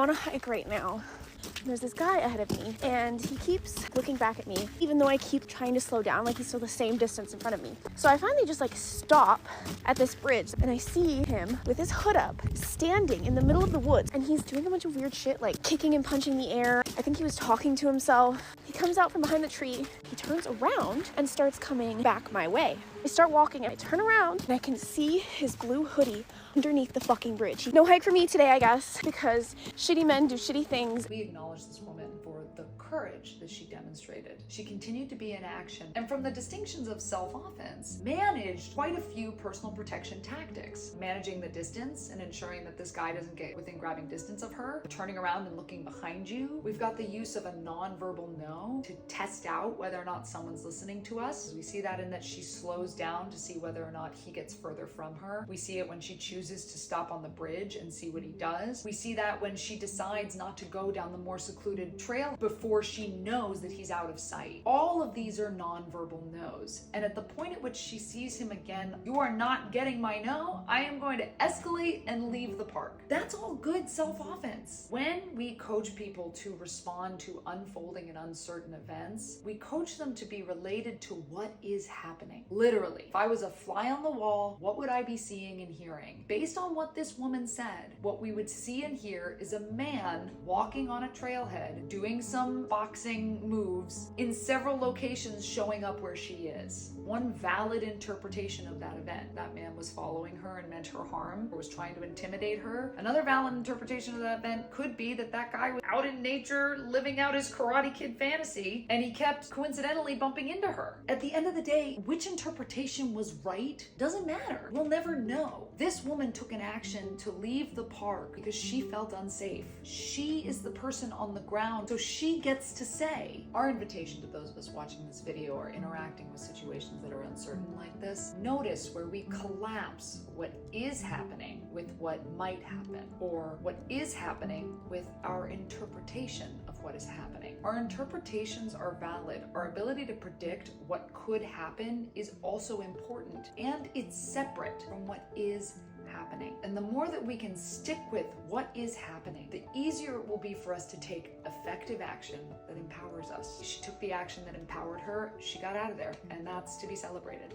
I'm on a hike right now. There's this guy ahead of me and he keeps looking back at me, even though I keep trying to slow down, like he's still the same distance in front of me. So I finally just like stop at this bridge and I see him with his hood up, standing in the middle of the woods, and he's doing a bunch of weird shit, like kicking and punching the air. I think he was talking to himself. He comes out from behind the tree, he turns around and starts coming back my way. I start walking and I turn around and I can see his blue hoodie underneath the fucking bridge. No hike for me today, I guess, because shitty men do shitty things. We acknowledge this woman for the courage that she demonstrated. She continued to be in action, and from the distinctions of self-offense, managed quite a few personal protection tactics. Managing the distance and ensuring that this guy doesn't get within grabbing distance of her, turning around and looking behind you. We've got the use of a non-verbal no to test out whether or not someone's listening to us. We see that in that she slows down to see whether or not he gets further from her. We see it when she chooses to stop on the bridge and see what he does. We see that when she decides not to go down the more secluded trail before she knows that he's out of sight. All of these are non-verbal no's. And at the point at which she sees him again, you are not getting my no, I am going to escalate and leave the park. That's all good self-offense. When we coach people to respond to unfolding and uncertain events, we coach them to be related to what is happening. Literally, if I was a fly on the wall, what would I be seeing and hearing? Based on what this woman said, what we would see and hear is a man walking on a trailhead, doing some boxing moves in several locations, showing up where she is. One valid interpretation of that event, that man was following her and meant her harm or was trying to intimidate her. Another valid interpretation of that event could be that that guy was out in nature living out his Karate Kid fantasy and he kept coincidentally bumping into her. At the end of the day, which interpretation was right doesn't matter. We'll never know. This woman took an action to leave the park because she felt unsafe. She is the person on the ground, so she gets to say. Our invitation to those of us watching this video or interacting with situations that are uncertain like this, notice where we collapse what is happening with what might happen, or what is happening with our interpretation of what is happening. Our interpretations are valid. Our ability to predict what could happen is also important, and it's separate from what is happening. And the more that we can stick with what is happening, the easier it will be for us to take effective action that empowers us. She took the action that empowered her, she got out of there, and that's to be celebrated.